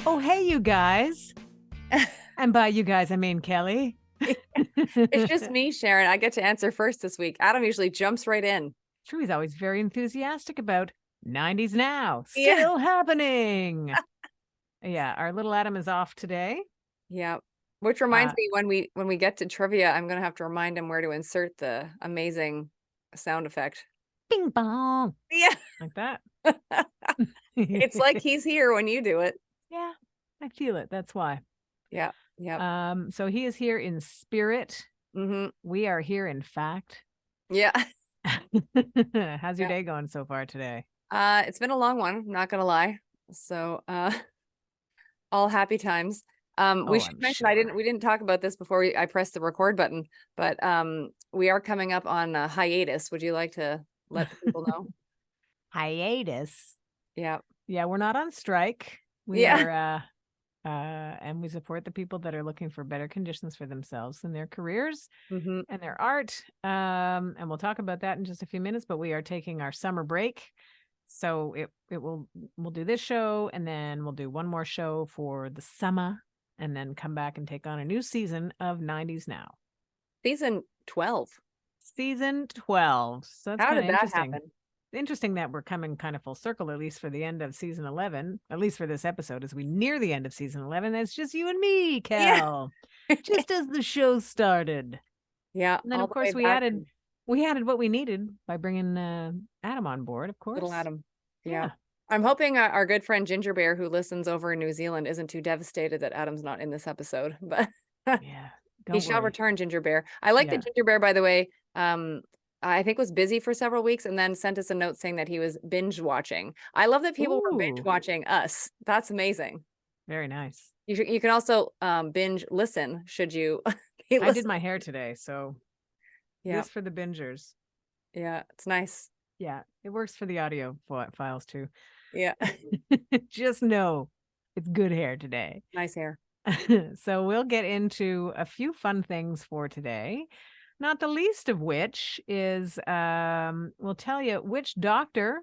Oh, hey, you guys. And by you guys, I mean Kelly. It's just me, Sharon. I get to answer first this week. Adam usually jumps right in. True, he's always very enthusiastic about 90s now, Yeah. still happening. Yeah, our little Adam is off today. Yeah. Which reminds Uh, me when we get to trivia, I'm gonna have to remind him where to insert the amazing sound effect. Bing bong, Yeah. like that. It's like he's here when you do it. Yeah, I feel it. That's why. Yeah. Yep. So he is here in spirit. Mhm. We are here in fact. Yeah. How's your Yeah. day going so far today? It's been a long one, I'm not gonna lie. So, all happy times. We Oh, should I'm mention sure. we didn't talk about this before I pressed the record button, but we are coming up on a hiatus. Would you like to let the people know? Hiatus. Yeah. Yeah, we're not on strike. We Yeah. are and we support the people that are looking for better conditions for themselves and their careers Mhm. and their art. And we'll talk about that in just a few minutes, but we are taking our summer break. So we'll do this show and then we'll do one more show for the summer and then come back and take on a new season of 90s Now. Season 12. Season 12. So that's How kind did of that interesting. happen? Interesting that we're coming kind of full circle, at least for the end of season 11, at least for this episode, as we near the end of season 11. It's just you and me, Yeah. Cal, just as the show started. Yeah, And then, all of the way course, back to we added what we needed by bringing Adam on board, of little course. Adam. Yeah. Yeah. I'm hoping our good friend Ginger Bear, who listens over in New Zealand, isn't too devastated that Adam's not in this episode, but Yeah. he Don't shall worry. return, Ginger Bear. I like that Yeah. Ginger Bear, by the way, I think was busy for several weeks and then sent us a note saying that he was binge watching. I love that people were binge Ooh, watching us. That's amazing. very nice. You can also binge listen should you be I did listening. my hair today, so Yeah. this for the bingers. Yeah. It's nice. Yeah, it works for the audio files too. Yeah. Just know it's good hair today. Nice hair. So we'll get into a few fun things for today. Not the least of which is we'll tell you which doctor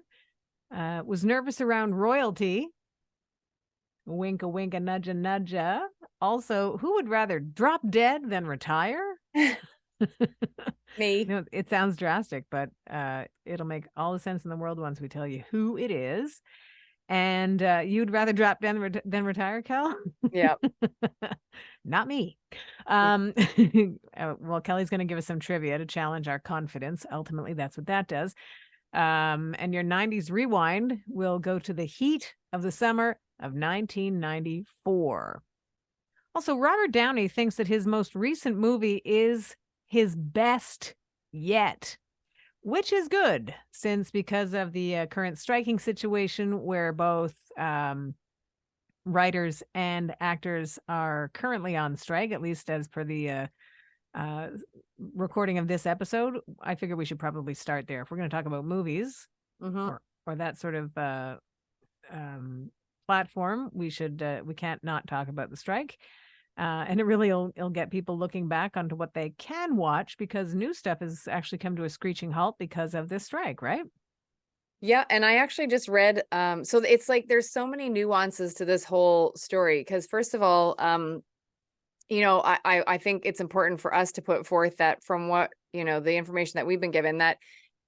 was nervous around royalty. Winka winka nudja nudja. Also, who would rather drop dead than retire? Me. It sounds drastic, but it'll make all the sense in the world once we tell you who it is. And you'd rather drop dead than retire, Kel? Yeah. Not me. Yeah. Um, well, Kelly's going to give us some trivia to challenge our confidence. Ultimately, that's what that does. And your 90s rewind will go to the heat of the summer of 1994. Also, Robert Downey thinks that his most recent movie is his best yet, which is good since because of the current striking situation where both writers and actors are currently on strike, at least as per the uh, recording of this episode. I figure we should probably start there if we're going to talk about movies Mhm. or that sort of um, platform. We can't not talk about the strike. And it really will get people looking back onto what they can watch because new stuff has actually come to a screeching halt because of this strike, right? Yeah, and I actually just read so it's like there's so many nuances to this whole story because first of all, I think it's important for us to put forth that from what, the information that we've been given that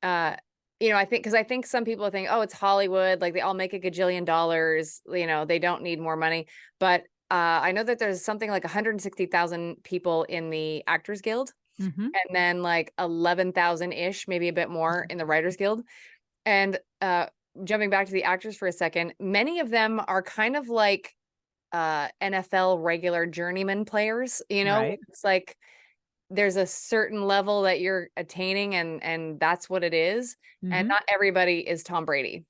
uh I think some people think, oh, it's Hollywood, like they all make a gajillion dollars, they don't need more money. But I know that there's something like 160,000 people in the Actors Guild Mm-hmm. and then like 11,000-ish, maybe a bit more in the Writers Guild. And jumping back to the actors for a second, many of them are kind of like NFL regular journeyman players, Right. it's like there's a certain level that you're attaining and that's what it is. And Mm-hmm. not everybody is Tom Brady.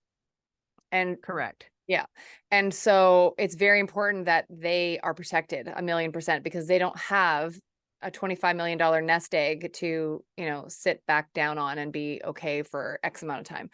And Correct. yeah. And so it's very important that they are protected 1,000,000% because they don't have a $25 million nest egg to, sit back down on and be okay for X amount of time.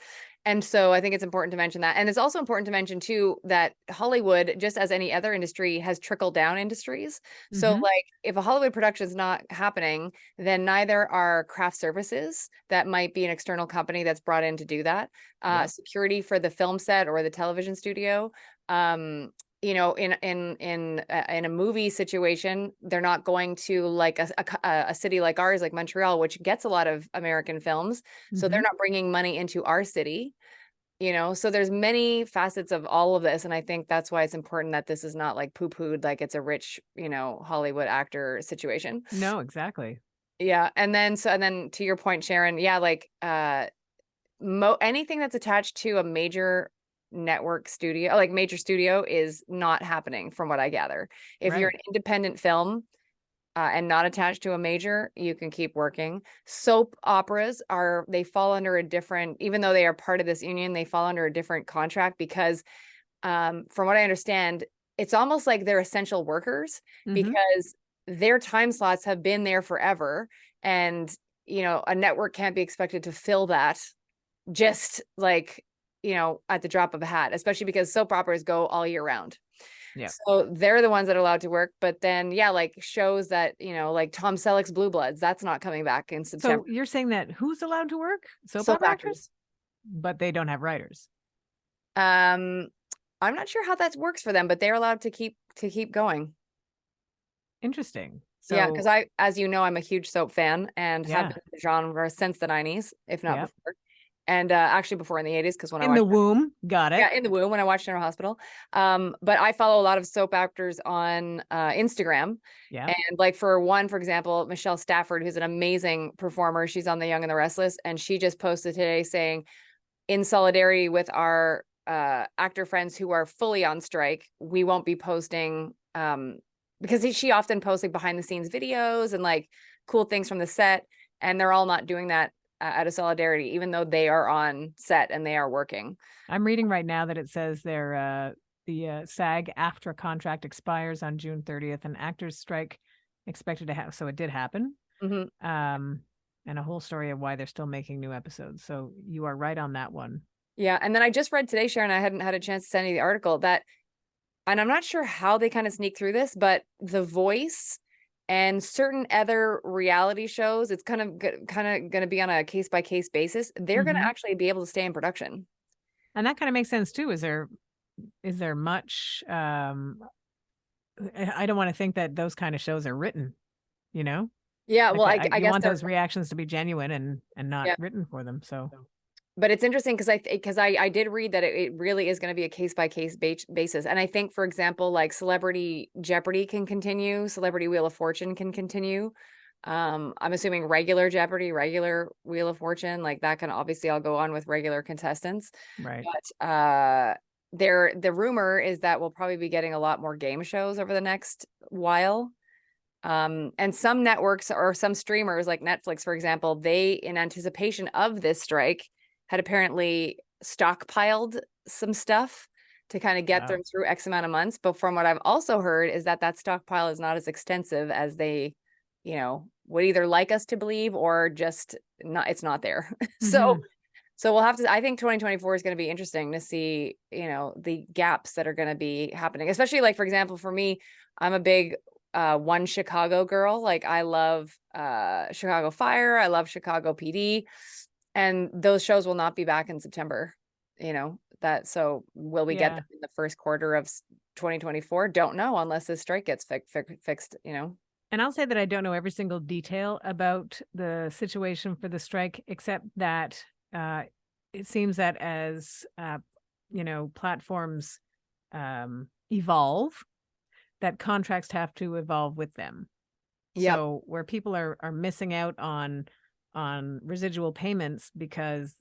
And so I think it's important to mention that. And it's also important to mention too that Hollywood, just as any other industry, has trickle down industries. So Mm-hmm. like if a Hollywood production is not happening, then neither are craft services that might be an external company that's brought in to do that. Yep. Security for the film set or the television studio, um, you know, in a movie situation, they're not going to like a city like ours, like Montreal, which gets a lot of American films. So they're Mhm. not bringing money into our city, you know. So there's many facets of all of this, and I think that's why it's important that this is not like poo-pooed like it's a rich, you know, Hollywood actor situation. No, exactly. Yeah, and then to your point, Sharon, yeah, like anything that's attached to a major network studio, like major studio, is not happening from what I gather. If you're Right. an independent film and not attached to a major, you can keep working. Soap operas they fall under a different, even though they are part of this union, they fall under a different contract because from what I understand, it's almost like they're essential workers Mhm. because their time slots have been there forever. And, you know, a network can't be expected to fill that just like, you know, at the drop of a hat, especially because soap operas go all year round. Yeah. So they're the ones that are allowed to work. But then, yeah, like shows that, you know, like Tom Selleck's Blue Bloods, that's not coming back in September. So you're saying that who's allowed to work? Soap Soap opera actors? actors. But they don't have writers. Um, I'm not sure how that works for them, but they're allowed to keep going. Interesting. Yeah, because So, as you know, I'm a huge soap fan and have yeah. been in the genre since the 90s, if not Yeah. before. And actually before in the 80s, because when I In the watched, womb. Got it. yeah, in the womb when I watched General Hospital. But I follow a lot of soap actors on Instagram. Yeah. And like for example, Michelle Stafford, who's an amazing performer, she's on The Young and the Restless, and she just posted today saying, in solidarity with our actor friends who are fully on strike, we won't be posting because she often posts like behind the scenes videos and like cool things from the set, and they're all not doing that out of solidarity, even though they are on set and they are working. I'm reading right now that it says the SAG after contract expires on June 30th, and actors strike expected to have. So it did happen. Hmm. Um, and a whole story of why they're still making new episodes. So you are right on that one. Yeah, and then I just read today, Sharon, I hadn't had a chance to send you the article that, and I'm not sure how they kind of sneak through this, but The Voice and certain other reality shows, it's kind of going to be on a case by case basis. They're going to Hmm. actually be able to stay in production. And that kind of makes sense too. Is there much I don't want to think that those kind of shows are written, you know? Yeah, Like well, I you guess want they're, those reactions to be genuine and not yeah. written for them. So But it's interesting because I did read that it really is going to be a case by case basis. And I think, for example, like Celebrity Jeopardy can continue, Celebrity Wheel of Fortune can continue. I'm assuming regular Jeopardy, regular Wheel of Fortune, like that can obviously all go on with regular contestants. right. But the rumor is that we'll probably be getting a lot more game shows over the next while. And some networks or some streamers like Netflix, for example, they, in anticipation of this strike, had apparently stockpiled some stuff to kind of get Wow. them through X amount of months. But from what I've also heard is that that stockpile is not as extensive as they, you know, would either like us to believe or just not, it's not there. Hmm. So we'll have to, I think 2024 is going to be interesting to see, you know, the gaps that are going to be happening, especially like, for example, for me, I'm a big One Chicago girl. Like I love Chicago Fire. I love Chicago PD. And those shows will not be back in September, you know, that, so will we get Yeah. them in the first quarter of 2024? Don't know unless this strike gets fixed, you know? And I'll say that I don't know every single detail about the situation for the strike, except that uh, it seems that as platforms evolve, that contracts have to evolve with them. Yep. So where people are missing out on residual payments because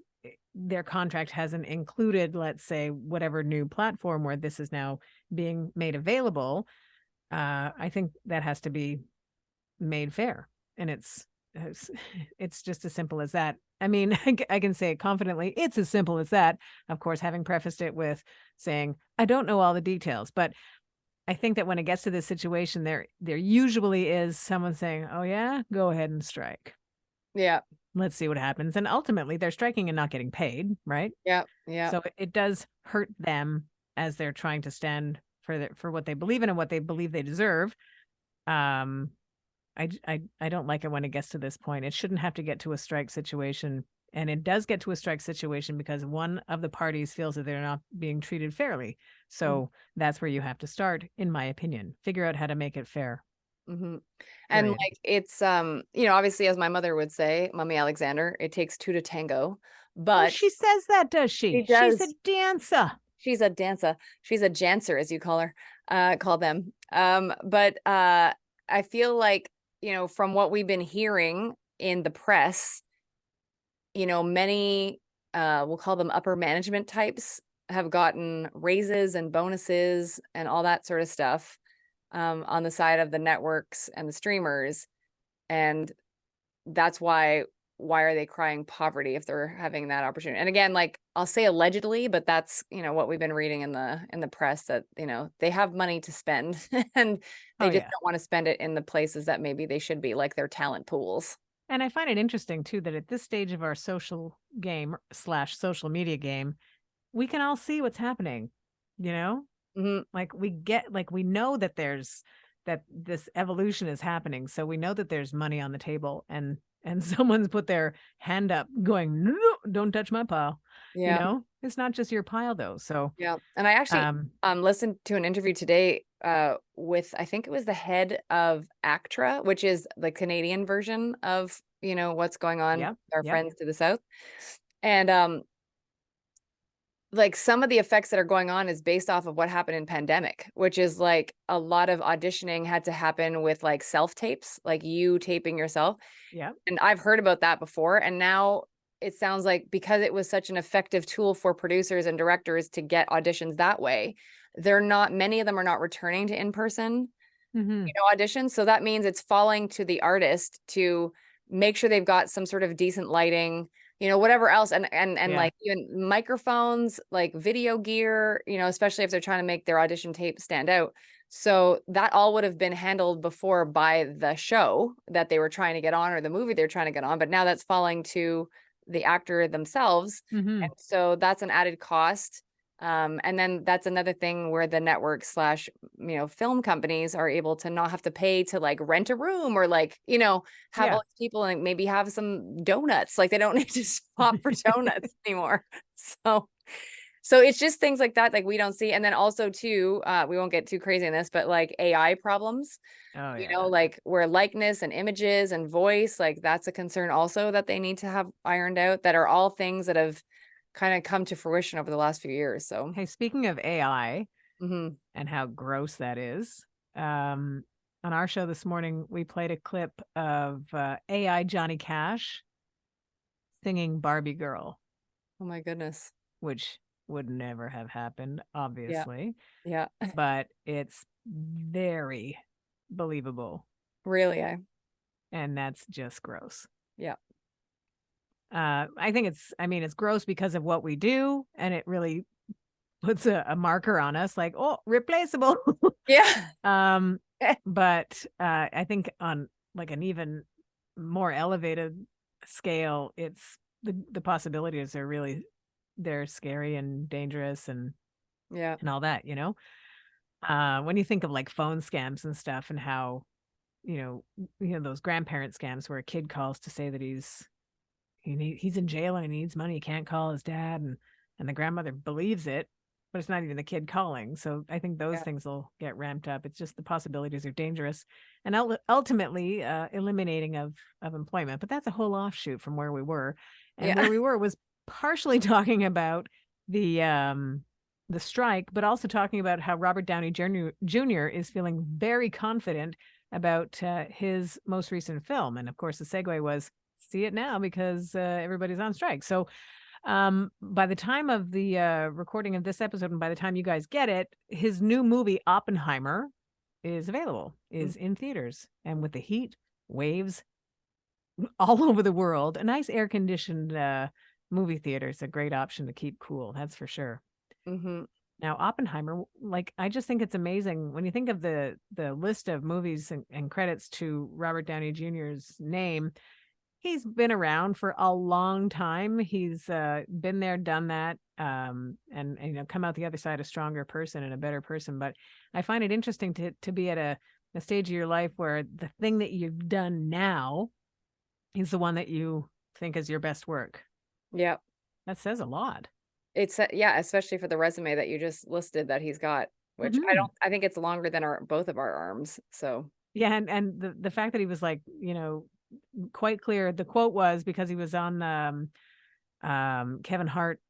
their contract hasn't included, let's say, whatever new platform where this is now being made available, I think that has to be made fair. And it's just as simple as that. I mean, I can say it confidently. It's as simple as that. Of course, having prefaced it with saying, I don't know all the details, but I think that when it gets to this situation, there usually is someone saying, "Oh yeah, go ahead and strike. Yeah. Let's see what happens." And ultimately, they're striking and not getting paid, right? Yeah. Yeah. So it does hurt them as they're trying to stand for what they believe in and what they believe they deserve. Um, I don't like it when it gets to this point. It shouldn't have to get to a strike situation And it does get to a strike situation because one of the parties feels that they're not being treated fairly. So that's where you have to start, in my opinion. Figure out how to make it fair. And Period. like it's obviously, as my mother would say, Mummy Alexander, it takes two to tango. Oh, But she says that, does she? she She's a does. dancer. She's a dancer. She's a jancer, as you call them. But I feel like, from what we've been hearing in the press, many we'll call them upper management types have gotten raises and bonuses and all that sort of stuff on the side of the networks and the streamers. And that's why are they crying poverty if they're having that opportunity? And again, like I'll say allegedly, but that's, what we've been reading in the press, that, they have money to spend and they just don't want to spend it in the places that maybe they should be, like their talent pools. And I find it interesting too that at this stage of our social game / social media game, we can all see what's happening, like we know that that this evolution is happening. So we know that there's money on the table, and someone's put their hand up going, no, don't touch my pile. It's not just your pile though. So yeah. And I actually listened to an interview today with, I think it was the head of ACTRA, which is the Canadian version of, what's going on with our friends to the south. And like some of the effects that are going on is based off of what happened in pandemic, which is like a lot of auditioning had to happen with like self tapes, like you taping yourself. Yeah. And I've heard about that before. And now it sounds like because it was such an effective tool for producers and directors to get auditions that way, many of them are not returning to in-person, auditions. So that means it's falling to the artist to make sure they've got some sort of decent lighting, whatever else. And like even microphones, like video gear, especially if they're trying to make their audition tape stand out. So that all would have been handled before by the show that they were trying to get on or the movie they're trying to get on. But now that's falling to the actor themselves. And so that's an added cost. And then that's another thing where the network / film companies are able to not have to pay to like rent a room or like, have all these people and maybe have some donuts. Like they don't need to swap for donuts anymore. So it's just things like that, like we don't see. And then also too, we won't get too crazy in this, but like AI problems, like where likeness and images and voice, like that's a concern also that they need to have ironed out, that are all things that have kind of come to fruition over the last few years. So, hey, speaking of AI and how gross that is, on our show this morning, we played a clip of AI Johnny Cash singing Barbie Girl. Oh my goodness. Which would never have happened, obviously. Yeah. But it's very believable. Really, and that's just gross. Yeah. I think it's gross because of what we do, and it really puts a marker on us like, oh, replaceable. Yeah. But I think on like an even more elevated scale, it's the possibilities are really, they're scary and dangerous and all that, when you think of like phone scams and stuff and how, those grandparent scams where a kid calls to say that he's in jail and he needs money, he can't call his dad, and the grandmother believes it, but it's not even the kid calling. So I think those things will get ramped up. It's just the possibilities are dangerous and ultimately eliminating of employment. But that's a whole offshoot from where we were. And where we were was partially talking about the strike, but also talking about how Robert Downey Jr. is feeling very confident about his most recent film. And of course, the segue was see it now because everybody's on strike. So by the time of the recording of this episode, and by the time you guys get it, his new movie Oppenheimer is available, is in theaters, and with the heat waves all over the world, a nice air-conditioned movie theater is a great option to keep cool. That's for sure. Now, Oppenheimer, like, I just think it's amazing when you think of the list of movies and credits to Robert Downey Jr.'s name. He's been around for a long time. He's been there, done that, and come out the other side a stronger person and a better person. But I find it interesting to be at a stage of your life where the thing that you've done now is the one that you think is your best work. Yeah. That says a lot. It's yeah, especially for the resume that you just listed that he's got, which Mhm. I think it's longer than our both of our arms. So Yeah, and the fact that he was like, quite clear. The quote was because he was on the Kevin Hart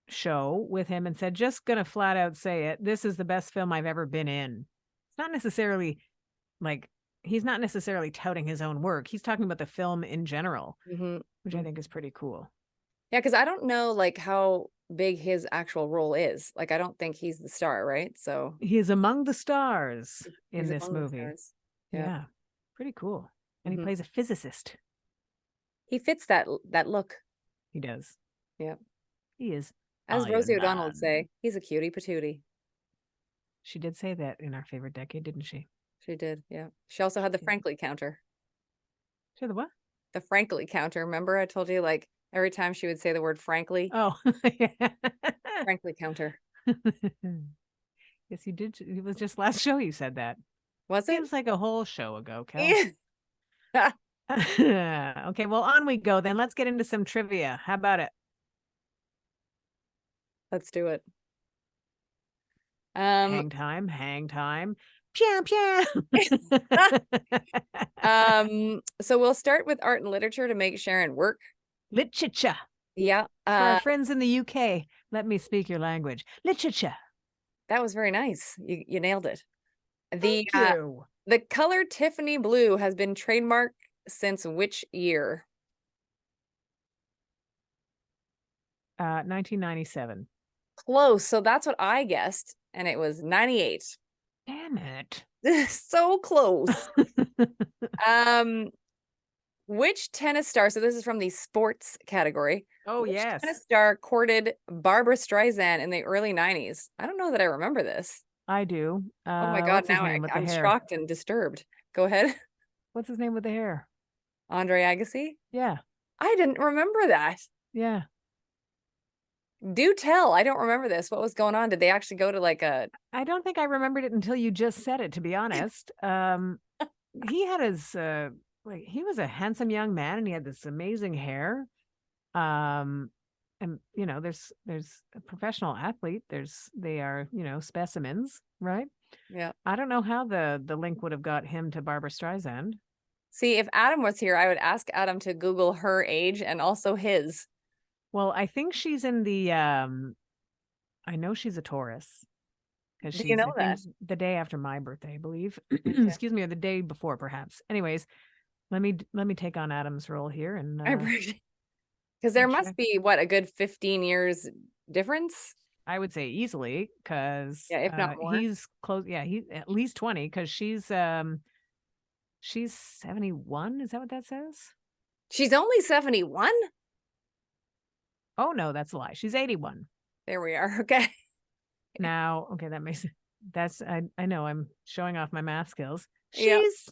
show with him and said, just gonna flat out say it. This is the best film I've ever been in. It's not necessarily like he's not necessarily touting his own work. He's talking about the film in general, mhm. which I think is pretty cool. Yeah, because I don't know like how big his actual role is. Like I don't think he's the star, right? So He is among the stars in he's this among the movie. stars. Yeah. Yeah, pretty cool. And he Hmm. plays a physicist. He fits that look. He does. Yeah. He is As Rosie Iron O'Donnell would Man. say, he's a cutie patootie. She did say that in our favorite decade, didn't she? She did. Yeah. She also had the Yeah. Frankly counter. She the what? The Frankly counter. Remember I told you like every time she would say the word frankly, Oh, yeah. Frankly counter. Yes, you did. It was just last show you said that. Was it? Seems like a whole show ago, Kel. Yeah. Okay, well, on we go then. Let's get into some trivia. How about it? Let's do it. Um, Hang time, hang time. Pew, pew. so we'll start with art and literature to make Sharon work. Literature. Yeah. For our friends in the UK, let me speak your language. Literature. That was very nice. You nailed it. Thank you. The color Tiffany blue has been trademarked since which year? 1997. Close. So that's what I guessed, and it was 98. Damn it. So close. Um, which tennis star, so this is from the sports category. Oh, Which yes. tennis star courted Barbara Streisand in the early 90s? I don't know that I remember this. I do. Oh my God, What's his now name with the I'm hair? shocked and disturbed. Go ahead. What's his name with the hair? Andre Agassi? Yeah. I didn't remember that. Yeah. Do tell. I don't remember this. What was going on? Did they actually go to like a I don't think I remembered it until you just said it, to be honest. He had his like he was a handsome young man and he had this amazing hair. Um and there's a professional athlete. They are, specimens, right? yeah. I don't know how the link would have got him to Barbara Streisand. See, if Adam was here, I would ask Adam to Google her age and also his. Well, I think she's in the I know she's a Taurus because Do you she's, know I think, that? the day after my birthday, I believe. Okay. Excuse me, or the day before, perhaps. Anyways, let me take on Adam's role here and I appreciate because there must check. be what a good 15 years difference. I would say easily because Yeah, if not more. he's close. Yeah, he's at least 20 because she's 71. Is that what that says? She's only 71. Oh no, that's a lie. She's 81. There we are. Okay. Now, okay, that makes that's I know I'm showing off my math skills. Yep. She's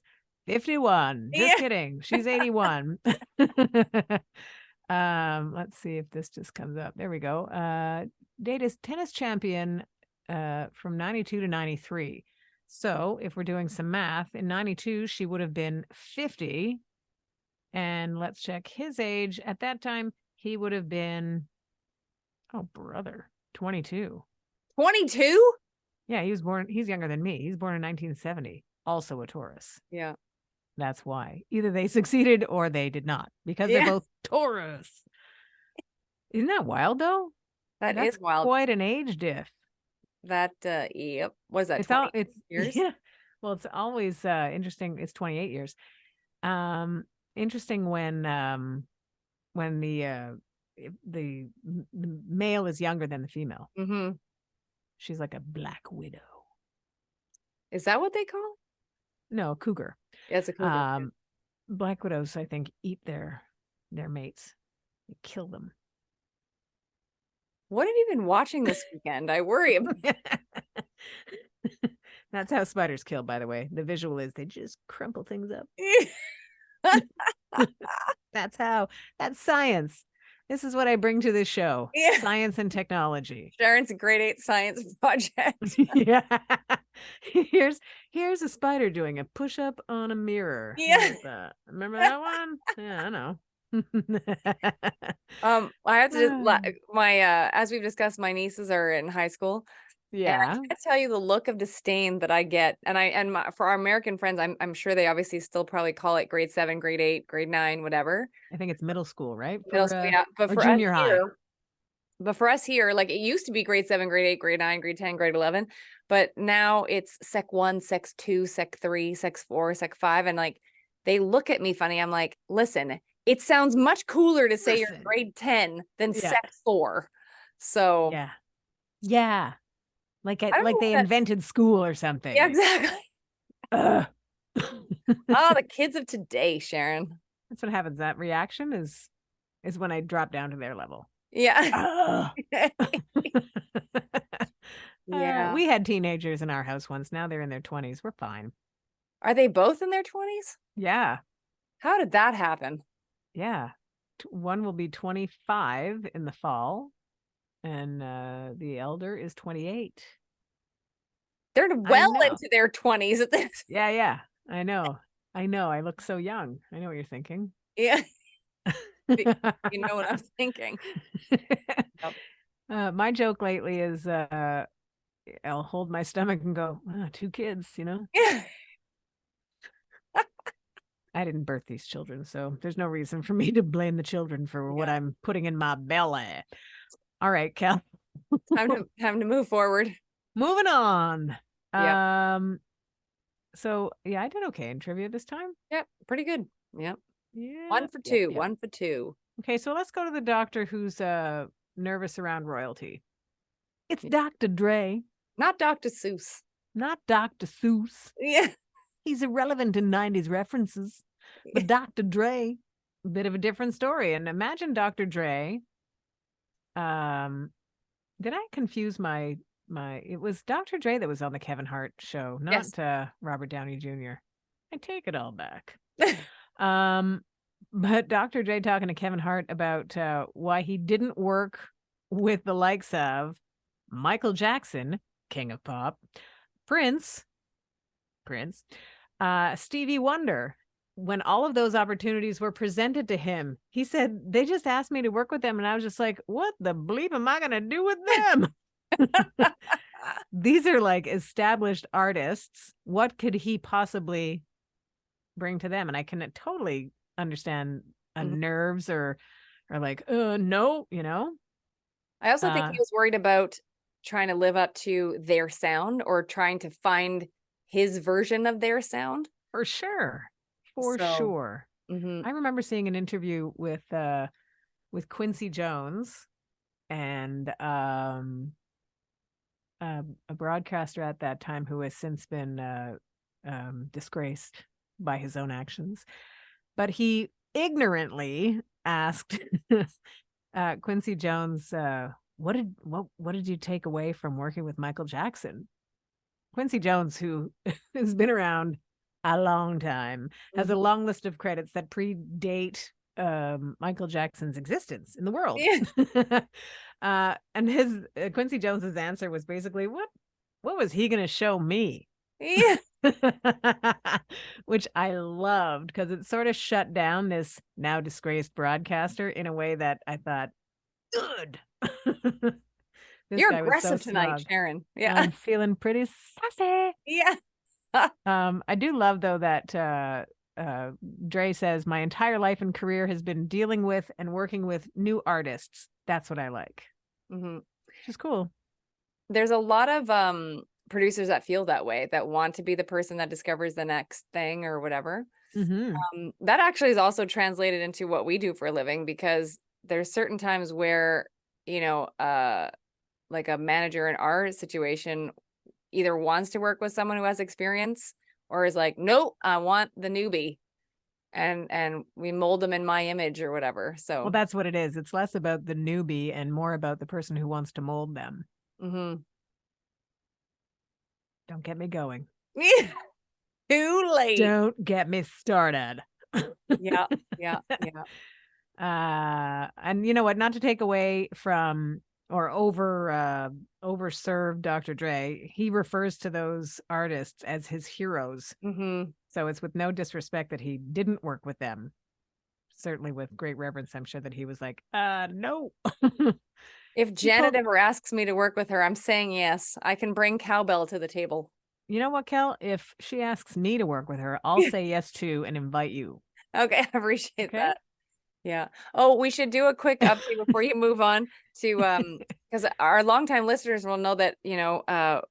51. Just Yeah. kidding. She's 81. Let's see if this just comes up. There we go. Data's tennis champion from 92 to 93. So if we're doing some math, in 92, she would have been 50. And let's check his age. At that time, he would have been, oh, brother, 22. 22? Yeah, he's younger than me. He's born in 1970, also a Taurus. Yeah. That's why. Either they succeeded or they did not, because they're both Taurus. Isn't that wild, though? That's That's wild. quite an age diff. That yep. Was that It's 20 it's years? Yeah. Well, it's always interesting. It's 28 years. Interesting when the male is younger than the female. Mm-hmm. She's like a black widow. Is that what they call it? No, a cougar. Yeah, it's a cougar. Black widows, I think, eat their mates. They kill them. What have you been watching this weekend? I worry about That's how spiders kill, by the way. The visual is they just crumple things up. That's science. This is what I bring to this show. Yeah. Science and technology. Sharon's grade 8 science project. Yeah. Here's a spider doing a push-up on a mirror. Yeah. Remember that one? Yeah, I know. I have to just Ah, my as we've discussed, my nieces are in high school. And I yeah, can't tell you the look of disdain that I get. For our American friends, I'm sure they obviously still probably call it grade 7, grade 8, grade 9, whatever. I think it's middle school, right? Middle For school, yeah. or junior high. But for us here, like it used to be grade 7, grade 8, grade 9, grade 10, grade 11, but now it's sec 1, sec 2, sec 3, sec 4, sec 5, and like they look at me funny. I'm like, listen, it sounds much cooler to say you're Listen. grade 10 than Yeah, sec 4. So yeah, yeah. I don't Like know they what that, invented school or yeah, something. exactly. Ugh. Oh, the kids of today, Sharon. That's what happens. That reaction is when I drop down to their level. Yeah. Ugh. Yeah. We had teenagers in our house once. Now they're in their 20s. We're fine. Are they both in their 20s? Yeah. How did that happen? Yeah. One will be 25 in the fall, and the elder is 28. They're I well know. into their 20s at this. Yeah, yeah. I know. I know. I look so young. I know what you're thinking. Yeah. You know what I'm thinking. Yep. My joke lately is I'll hold my stomach and go, two kids, Yeah. I didn't birth these children, so there's no reason for me to blame the children for what Yeah. I'm putting in my belly. All right, Cal. Time to move forward. Moving on. Yep. So yeah, I did okay in trivia this time. Yep. Pretty good. Yep. Yeah, One for yep, two. yep. One for two. Okay, so let's go to the doctor who's nervous around royalty. It's Yeah. Dr. Dre, Not Dr. Seuss. not Dr. Seuss. Yeah. He's irrelevant in 90s references. But Dr. Dre, a bit of a different story. And imagine Dr. Dre. Did I confuse my it was Dr. Dre that was on the Kevin Hart show, Yes. not Robert Downey Jr. I take it all back. Um, but Dr. Dre talking to Kevin Hart about why he didn't work with the likes of Michael Jackson, King of Pop, Prince, Stevie Wonder. When all of those opportunities were presented to him, he said, they just asked me to work with them. And I was just like, what the bleep am I going to do with them? These are like established artists. What could he possibly bring to them? And I can totally understand Mhm. nerves or like, no, I also think he was worried about trying to live up to their sound or trying to find his version of their sound. for sure. For So, sure. mhm. I remember seeing an interview with Quincy Jones and a broadcaster at that time who has since been disgraced by his own actions. But he ignorantly asked Quincy Jones, what did you take away from working with Michael Jackson? Quincy Jones, who has been around a long time, has a Mhm. long list of credits that predate Michael Jackson's existence in the world. Yeah. And his Quincy Jones's answer was basically, what was he going to show me? Yeah. Which I loved because it sort of shut down this now disgraced broadcaster in a way that I thought, good. This You're guy was so aggressive tonight, smug. Sharon. Yeah. I'm feeling pretty sassy. Yeah. I do love though that Dre says my entire life and career has been dealing with and working with new artists. That's what I like. Mhm. Which is cool. There's a lot of producers that feel that way, that want to be the person that discovers the next thing or whatever. Mm-hmm. That actually is also translated into what we do for a living, because there's certain times where, you know, like a manager in our situation either wants to work with someone who has experience or is like, nope, I want the newbie. And we mold them in my image or whatever. Well, So, that's what it is. It's less about the newbie and more about the person who wants to mold them. mhm. Don't get me going. Too late. Don't get me started. Yeah, yeah, yeah. And you know what? Not to take away from or overserve Dr. Dre, he refers to those artists as his heroes. Hmm. So it's with no disrespect that he didn't work with them. certainly with great reverence, I'm sure that he was like, no. If He Janet pulled, ever asks me to work with her, I'm saying yes. I can bring cowbell to the table. you know what, Kel? If she asks me to work with her, I'll say yes too and invite you. Okay, I appreciate Okay. that. Yeah. Oh, we should do a quick update before you move on to because our longtime listeners will know that,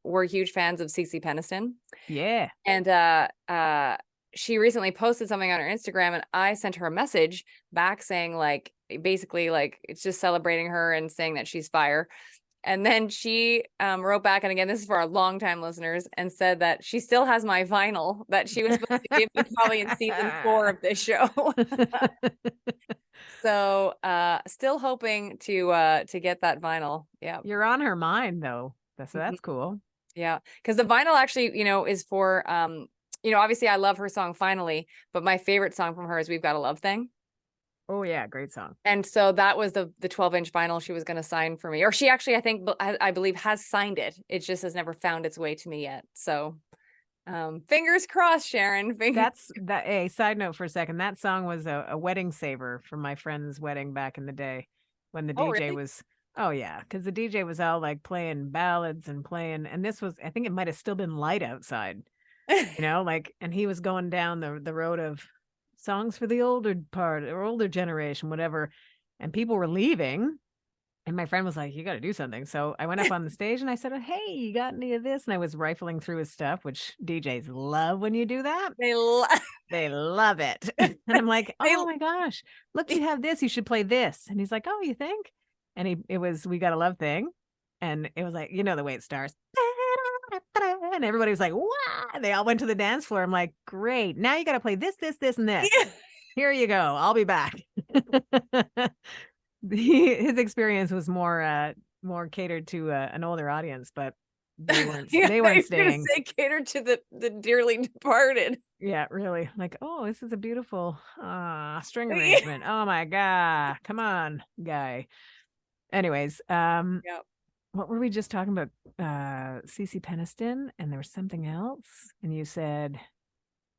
we're huge fans of Cece Peniston. Yeah. And she recently posted something on her Instagram, and I sent her a message back saying, like, basically, like, it's just celebrating her and saying that she's fire. And then she wrote back, and again, this is for our longtime listeners, and said that she still has my vinyl that she was supposed to give me probably in season 4 of this show. So still hoping to get that vinyl. Yeah. You're on her mind though. So that's cool. Yeah. Because the vinyl actually, is for obviously I love her song Finally, but my favorite song from her is We've Got a Love Thing. Oh yeah, great song. And so that was the 12-inch vinyl she was going to sign for me. Or she actually, I believe has signed it. It just has never found its way to me yet. So fingers crossed, Sharon. That's that. A side note for a second. That song was a wedding saver for my friend's wedding back in the day when the Oh, DJ really? was. Oh yeah, because the DJ was all like playing ballads and and this was, I think it might have still been light outside, and he was going down the road of songs for the older part or older generation, whatever, and people were leaving. And my friend was like, you got to do something. So I went up on the stage and I said, oh, hey, you got any of this? And I was rifling through his stuff, which DJs love when you do that. They love it. And I'm like, oh my gosh, look, you have this. You should play this. And he's like, oh, you think? And it was We Got a Love Thing. And it was like, the way it starts. And everybody was like, wow. They all went to the dance floor. I'm like, great. Now you got to play this, this, this, and this. Yeah. Here you go. I'll be back. His experience was more catered to an older audience, but they weren't they weren't staying. Say catered to the dearly departed. Yeah, really. Like, oh, this is a beautiful string arrangement. Oh my god, come on, guy. Anyways, what were we just talking about? Cece Peniston, and there was something else, and you said,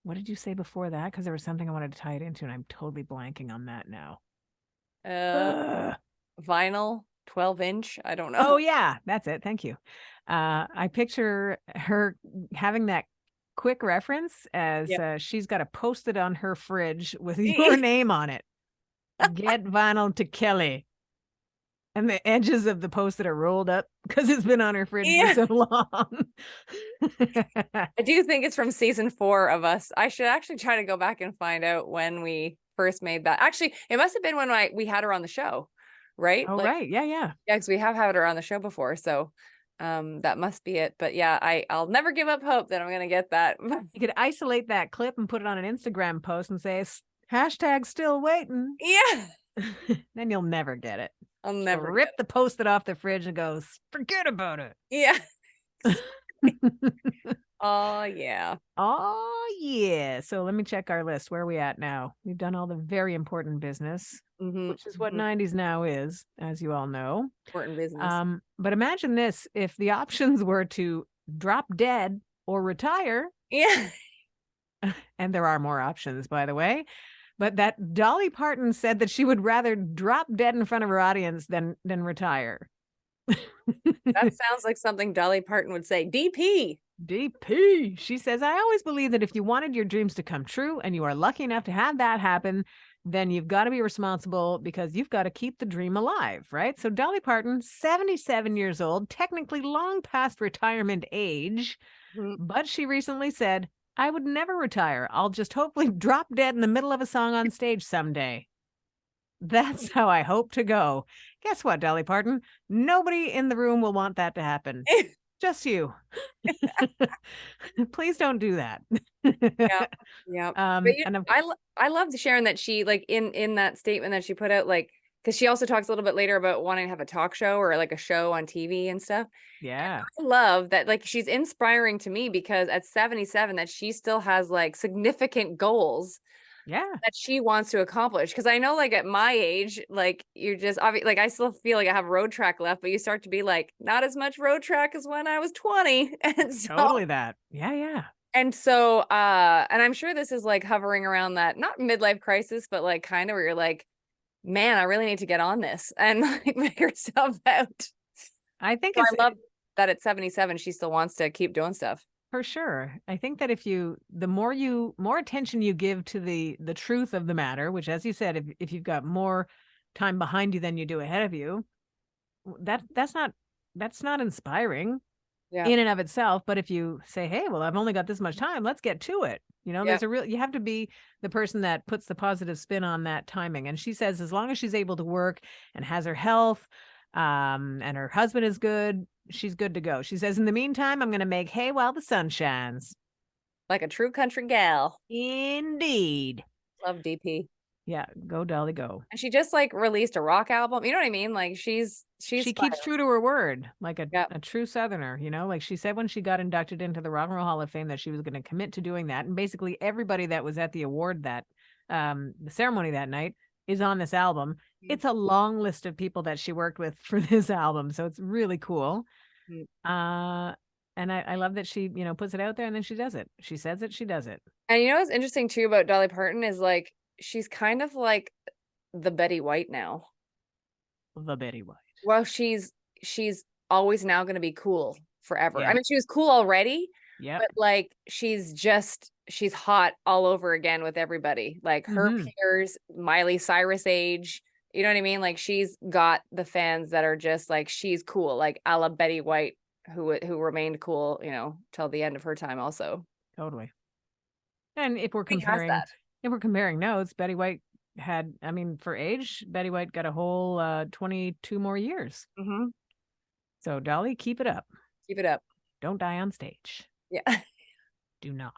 what did you say before that? Because there was something I wanted to tie it into, and I'm totally blanking on that now. Vinyl 12-inch. I don't know. Oh yeah, that's it. Thank you. I picture her having that quick reference as she's got to post it on her fridge with your name on it. Get vinyl to Kelly. And the edges of the post-it are rolled up because it's been on her fridge for so long. I do think it's from season 4 of us. I should actually try to go back and find out when we first made that. Actually, it must have been when we had her on the show, right? Oh, right. Yeah. Yeah, because we have had her on the show before. So that must be it. But yeah, I'll never give up hope that I'm going to get that. You could isolate that clip and put it on an Instagram post and say, hashtag still waiting. Yeah. Then you'll never get it. I'll never rip the post-it off the fridge and goes, forget about it. Yeah. Oh, yeah. Oh, yeah. So let me check our list. Where are we at now? We've done all the very important business, which is what 90s now is, as you all know. Important business. But imagine this, if the options were to drop dead or retire. Yeah. And there are more options, by the way. But that Dolly Parton said that she would rather drop dead in front of her audience than retire. That sounds like something Dolly Parton would say. DP. DP. She says, I always believe that if you wanted your dreams to come true and you are lucky enough to have that happen, then you've got to be responsible because you've got to keep the dream alive, right? So Dolly Parton, 77 years old, technically long past retirement age, but she recently said, I would never retire. I'll just hopefully drop dead in the middle of a song on stage someday. That's how I hope to go. Guess what, Dolly Parton? Nobody in the room will want that to happen. Just you. Please don't do that. Yeah. I love Sharon that she, like, in that statement that she put out, like, because she also talks a little bit later about wanting to have a talk show or like a show on TV and stuff. Yeah. And I love that, like, she's inspiring to me because at 77 that she still has like significant goals that she wants to accomplish. Because I know, like, at my age, like, you're just like, I still feel like I have road track left, but you start to be like, not as much road track as when I was 20. And so, totally that. Yeah. And so, and I'm sure this is like hovering around that, not midlife crisis, but like kind of where you're like, man, I really need to get on this and like figure stuff out. I think So it's I love that at 77, she still wants to keep doing stuff. for sure. I think that the more attention you give to the truth of the matter, which, as you said, if you've got more time behind you than you do ahead of you, that's not inspiring Yeah. in and of itself. But if you say, hey, well, I've only got this much time, let's get to it. Yeah. There's you have to be the person that puts the positive spin on that timing. And she says, as long as she's able to work and has her health, and her husband is good, she's good to go. She says, in the meantime, I'm going to make hay while the sun shines. Like a true country gal. Indeed. Love DP. Yeah. Go, Dolly, go. And she just like released a rock album. You know what I mean? Like she's She fire. keeps true to her word, like Yep. a true Southerner, like she said when she got inducted into the Rock and Roll Hall of Fame that she was going to commit to doing that. And basically everybody that was at the award the ceremony that night is on this album. It's a long list of people that she worked with for this album. So it's really cool. And I love that she, puts it out there and then she does it. She says it, she does it. And you know what's interesting too about Dolly Parton is like she's kind of like the Betty White now. The Betty White. Well, she's always now going to be cool forever. Yeah. I mean, she was cool already, Yeah. but like she's hot all over again with everybody. Like her peers, Miley Cyrus age. You know what I mean? Like she's got the fans that are just like she's cool, like a la Betty White, who remained cool, till the end of her time also. Totally. And if we're She has that. comparing notes, Betty White had, I mean, for age, Betty White got a whole 22 more years. So Dolly, keep it up. Keep it up. Don't die on stage. Yeah. Do not.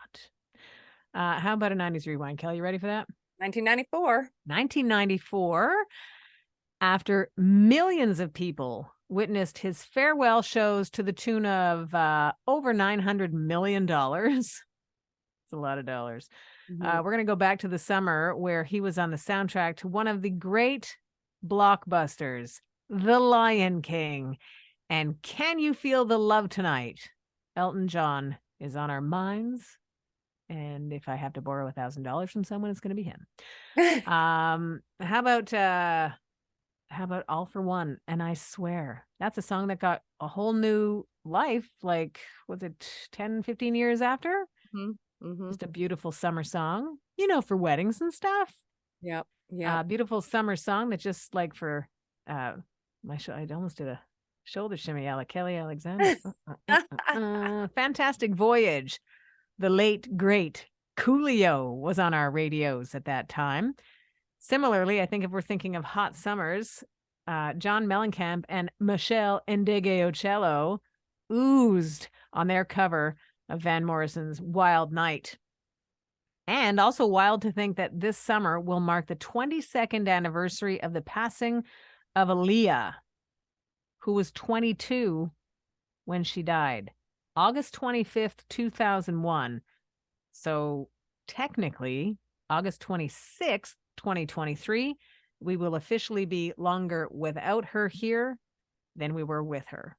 How about a 90s rewind? Kelly, you ready for that? 1994. 1994, after millions of people witnessed his farewell shows to the tune of over $900 million. It's a lot of dollars. We're going to go back to the summer where he was on the soundtrack to one of the great blockbusters, The Lion King. And Can You Feel the Love Tonight? Elton John is on our minds. And if I have to borrow $1,000 from someone, it's going to be him. How about All for One? And I Swear. That's a song that got a whole new life. Like, was it 10, 15 years after? Just a beautiful summer song, for weddings and stuff. Yep. Yeah. Beautiful summer song that just like for I almost did a shoulder shimmy, Kelly Alexander. Fantastic Voyage. The late, great Coolio was on our radios at that time. Similarly, I think if we're thinking of hot summers, John Mellencamp and Michelle Ndegeocello oozed on their cover of Van Morrison's Wild Night. And also wild to think that this summer will mark the 22nd anniversary of the passing of Aaliyah, who was 22 when she died. August 25th, 2001. So technically, August 26th, 2023, we will officially be longer without her here than we were with her,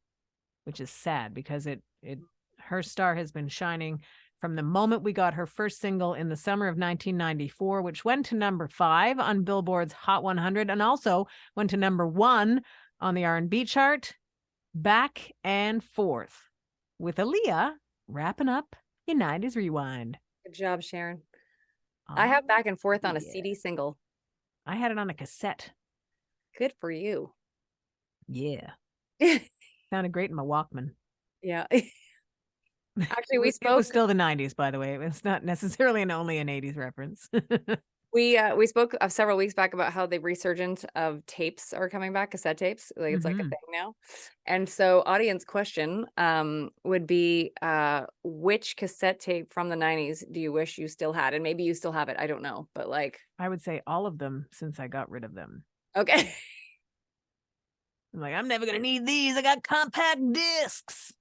which is sad because her star has been shining from the moment we got her first single in the summer of 1994, which went to number 5 on Billboard's Hot 100 and also went to number 1 on the R&B chart, back and forth, with Aaliyah wrapping up your 90s Rewind. Good job, Sharon. I have Back and Forth on a yeah. CD single. I had it on a cassette. Good for you. Yeah. Sounded great in my Walkman. Yeah. Actually, It was still the 90s, by the way. It's not necessarily only an 80s reference. We spoke several weeks back about how the resurgence of tapes are coming back, cassette tapes. Like it's like a thing now. And so audience question would be which cassette tape from the 90s do you wish you still had? And maybe you still have it. I don't know. But like I would say all of them since I got rid of them. Okay. I'm like, I'm never gonna need these. I got compact discs.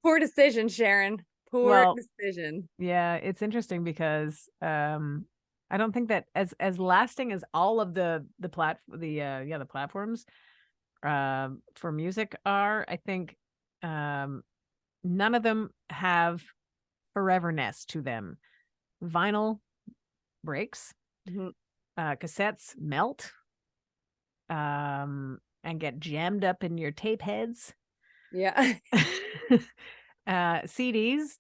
Poor decision, Sharon. Poor decision. Yeah, it's interesting because I don't think that as lasting as all of the platforms for music are, I think none of them have foreverness to them. Vinyl breaks, cassettes melt, and get jammed up in your tape heads. Yeah. CDs,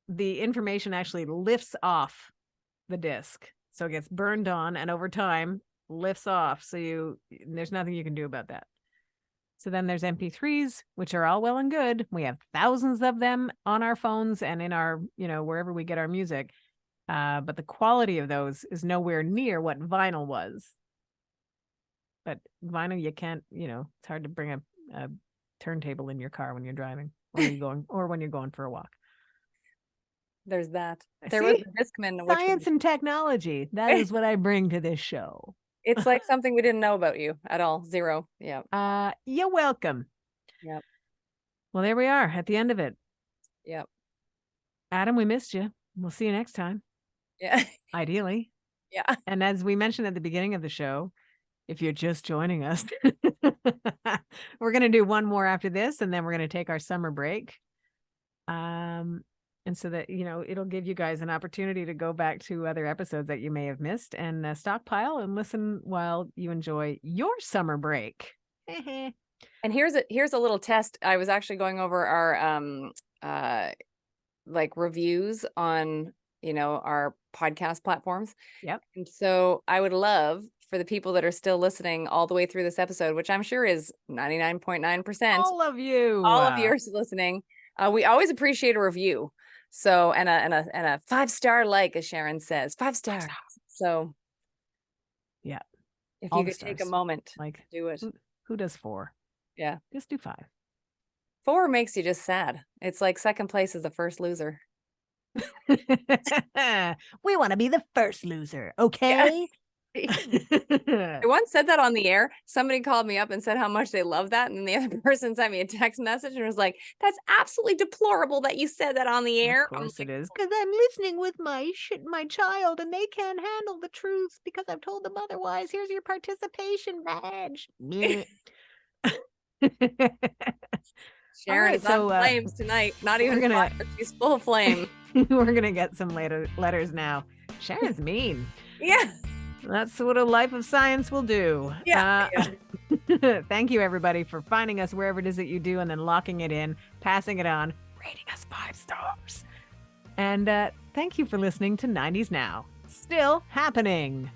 the information actually lifts off the disc. So it gets burned on and over time lifts off. So there's nothing you can do about that. So then there's MP3s, which are all well and good. We have thousands of them on our phones and in our, wherever we get our music. But the quality of those is nowhere near what vinyl was. But vinyl, you can't, it's hard to bring a turntable in your car when you're driving or when you're going for a walk. There's that. There was a Discman. Science and technology. That is what I bring to this show. It's like something we didn't know about you at all. Zero. Yeah. You're welcome. Yep. Well, there we are at the end of it. Yep. Adam, we missed you. We'll see you next time. Yeah. Ideally. Yeah. And as we mentioned at the beginning of the show, if you're just joining us, we're going to do one more after this, and then we're going to take our summer break. And so that, it'll give you guys an opportunity to go back to other episodes that you may have missed and stockpile and listen while you enjoy your summer break. And here's a little test. I was actually going over our like reviews on, our podcast platforms. Yep. And so I would love for the people that are still listening all the way through this episode, which I'm sure is 99.9%. All of you are listening. We always appreciate a review. So, and a 5-star like, as Sharon says, 5 stars. So yeah, if you could take a moment, like, do it. Who does 4? Yeah. Just do 5. 4 makes you just sad. It's like second place is the first loser. We want to be the first loser. Okay. I once said that on the air. Somebody called me up and said how much they love that. And then the other person sent me a text message and was like, that's absolutely deplorable that you said that on the air. Of course it is. Because I'm listening with my child and they can't handle the truth because I've told them otherwise. Here's your participation badge. Sharon is on flames tonight. Not even fire. She's full of flame. We're going to get some letters now. Sharon's mean. Yeah. That's what a life of science will do. Yeah. Thank you, everybody, for finding us wherever it is that you do and then locking it in, passing it on, rating us 5 stars. And thank you for listening to 90s Now. Still happening.